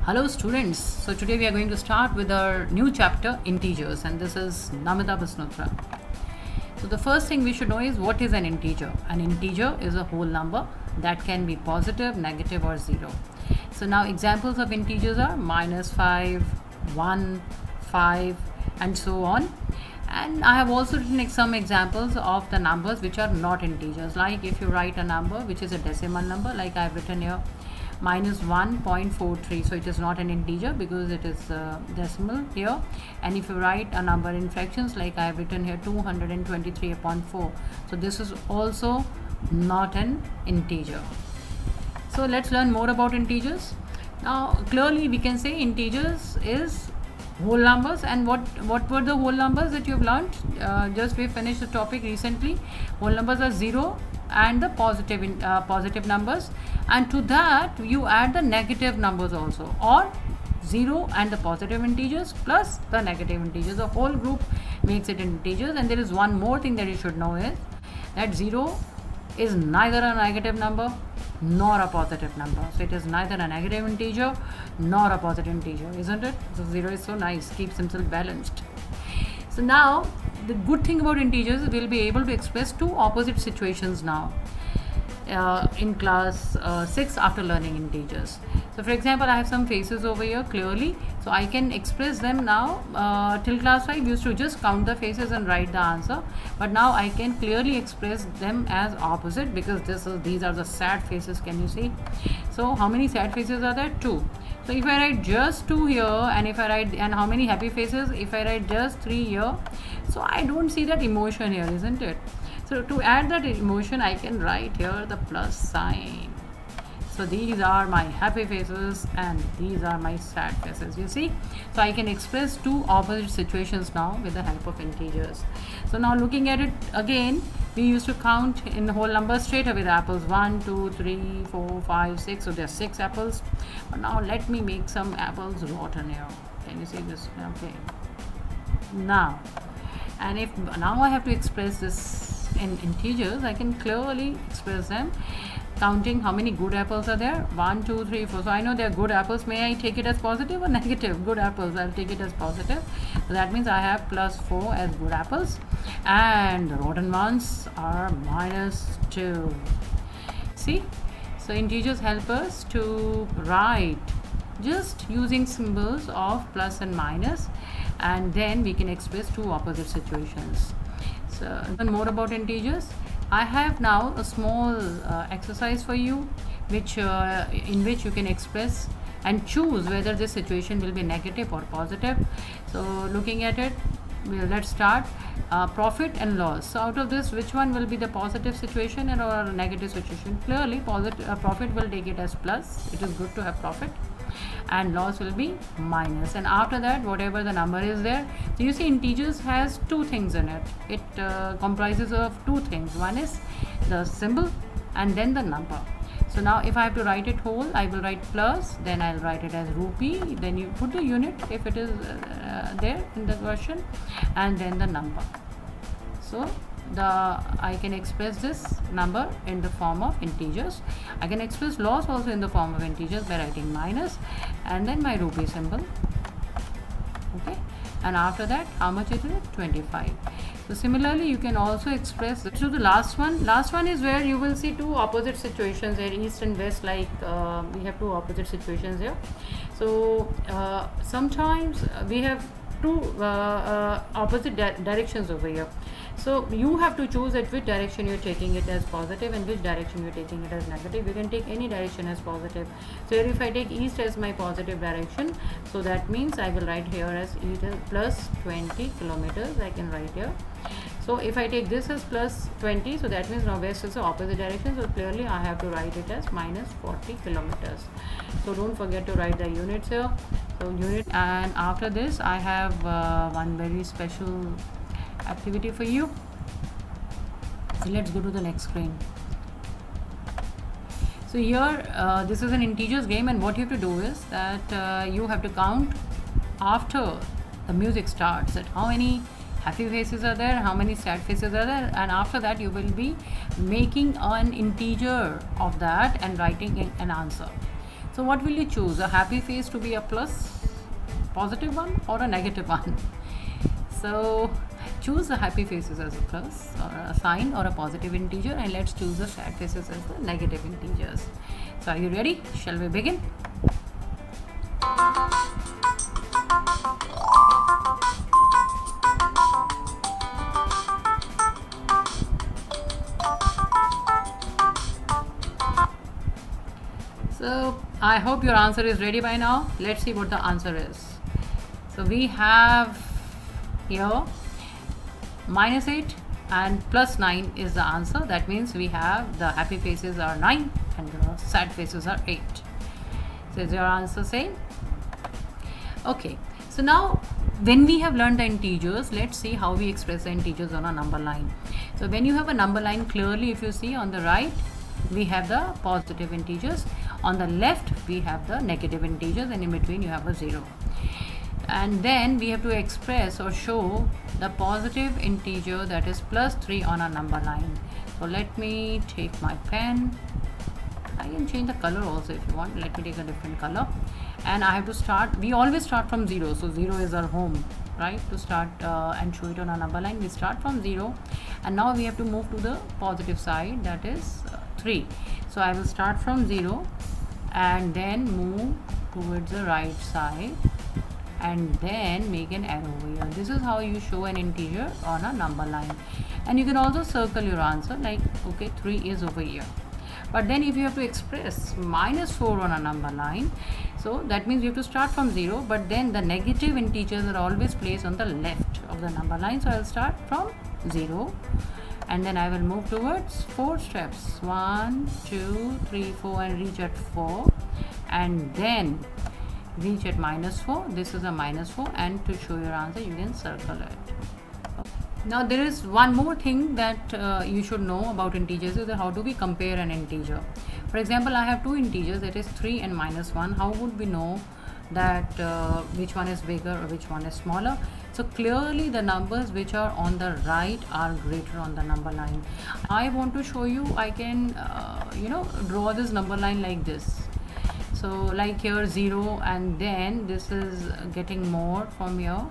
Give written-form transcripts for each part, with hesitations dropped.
Hello students, so today we are going to start with our new chapter integers, and this is Namita Basnotra. So the first thing we should know is what is an integer. An integer is a whole number that can be positive, negative or 0. So now examples of integers are -5, 1, 5 and so on. And I have also written some examples of the numbers which are not integers, like if you write a number which is a decimal number, like I have written here -1.43, so it is not an integer because it is decimal here. And if you write a number in fractions, like I have written here 223/4, so this is also not an integer. So let's learn more about integers. Now clearly we can say integers is whole numbers. And what were the whole numbers that you've learned? Just we finished the topic recently. Whole numbers are 0 and the positive numbers, and to that you add the negative numbers also, or 0 and the positive integers plus the negative integers. The whole group makes it integers. And there is one more thing that you should know is that 0 is neither a negative number nor a positive number. So it is neither a negative integer nor a positive integer, isn't it? So 0 is so nice, keeps himself balanced. So now the good thing about integers is we'll be able to express two opposite situations now in class 6 after learning integers. So for example, I have some faces over here clearly, so I can express them now. Till class 5 we used to just count the faces and write the answer, but now I can clearly express them as opposite because these are the sad faces. Can you see? So how many sad faces are there? 2. So if I write just 2 here, and if I write, and how many happy faces? If I write just 3 here, so I don't see that emotion here, isn't it? So to add that emotion, I can write here the plus sign. So these are my happy faces and these are my sad faces, you see. So I can express two opposite situations now with the help of integers. So now looking at it again, we used to count in whole numbers straight away the apples. 1, 2, 3, 4, 5, 6. So there are 6 apples. But now let me make some apples rotten here. Can you see this? Okay. Now, and if now I have to express this in integers, I can clearly express them counting how many good apples are there. 1, 2, 3, 4. So I know they are good apples. May I take it as positive or negative? Good apples, I'll take it as positive. So that means I have +4 as good apples, and the rotten ones are -2. See, so integers help us to write just using symbols of plus and minus, and then we can express two opposite situations. So learn more about integers. I have now a small exercise for you, which in which you can express and choose whether this situation will be negative or positive. So looking at it, let's start. Profit and loss. So out of this, which one will be the positive situation or a negative situation? Clearly profit will take it as plus. It is good to have profit. And loss will be minus. And after that, whatever the number is there, so you see integers has two things in it. It comprises of two things. One is the symbol and then the number. So now if I have to write it whole, I will write plus, then I'll write it as rupee, then you put the unit if it is there in the question, and then the number. So I can express this number in the form of integers. I can express loss also in the form of integers by writing minus and then my rupee symbol. Okay, and after that, how much it is? 25. So similarly, you can also express. So the last one is where you will see two opposite situations here, east and west. Like we have two opposite situations here. So sometimes we have two opposite directions over here. So you have to choose at which direction you're taking it as positive and which direction you're taking it as negative. You can take any direction as positive. So here if I take east as my positive direction, so that means I will write here as plus 20 kilometers. I can write here. So if I take this as plus 20, so that means now west is the opposite direction. So clearly I have to write it as -40 kilometers. So don't forget to write the units here. So unit, and after this I have one very special activity for you. So let's go to the next screen. So here this is an integers game, and what you have to do is that you have to count after the music starts that how many happy faces are there, how many sad faces are there, and after that you will be making an integer of that and writing an answer. So what will you choose? A happy face to be a plus, positive one, or a negative one? So choose the happy faces as a plus or a sign or a positive integer, and let's choose the sad faces as the negative integers. So are you ready? Shall we begin? So I hope your answer is ready by now. Let's see what the answer is. So we have here -8 and +9 is the answer. That means we have the happy faces are 9 and the sad faces are 8. So is your answer same? Okay, so now when we have learned the integers, let's see how we express the integers on a number line. So when you have a number line, clearly if you see on the right we have the positive integers, on the left we have the negative integers, and in between you have a 0. And then we have to express or show the positive integer, that is +3, on a number line. So let me take my pen. I can change the color also if you want. Let me take a different color, and I have to start. We always start from 0, so 0 is our home, right? To start and show it on a number line, we start from 0, and now we have to move to the positive side, that is 3. So I will start from 0 and then move towards the right side and then make an arrow over here. This is how you show an integer on a number line. And you can also circle your answer, like okay, 3 is over here. But then if you have to express -4 on a number line, so that means you have to start from 0, but then the negative integers are always placed on the left of the number line. So I will start from 0 and then I will move towards 4 steps, 1 2 3 4, and reach at 4, and then reach at -4. This is a -4, and to show your answer you can circle it. Now there is one more thing that you should know about integers, is that how do we compare an integer. For example, I have two integers, that is 3 and -1. How would we know that which one is bigger or which one is smaller? So clearly the numbers which are on the right are greater on the number line. I want to show you, I can draw this number line like this. So like here 0, and then this is getting more from here,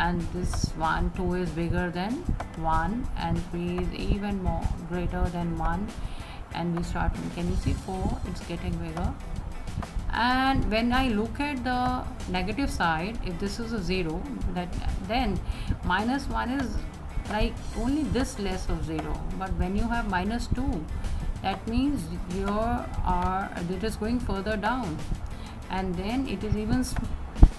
and this 1 2 is bigger than 1, and 3 is even more greater than 1, and we start from, can you see 4, it's getting bigger. And when I look at the negative side, if this is a 0, then -1 is like only this less of 0. But when you have -2, that means it is going further down, and then it is even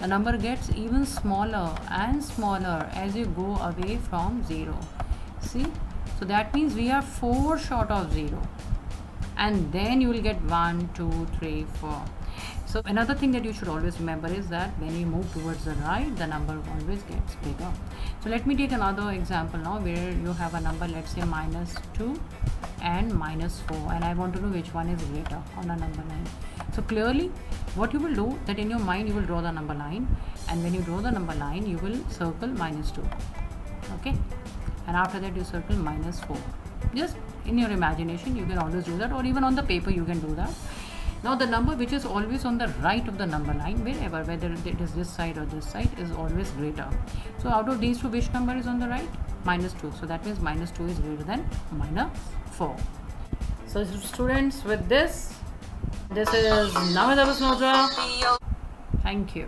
the number gets even smaller and smaller as you go away from 0. See, so that means we are 4 short of 0, and then you will get 1 2 3 4. So another thing that you should always remember is that when you move towards the right, the number always gets bigger. So let me take another example now, where you have a number, let's say -2 and -4, and I want to know which one is greater on a number line. So clearly what you will do, that in your mind you will draw the number line, and when you draw the number line you will circle -2, okay, and after that you circle -4. Just in your imagination you can always do that, or even on the paper you can do that. Now the number which is always on the right of the number line, wherever, whether it is this side or this side, is always greater. So out of these two, which number is on the right? -2. So that means -2 is greater than -4. So students, with this is Namita Basnotra. Thank you.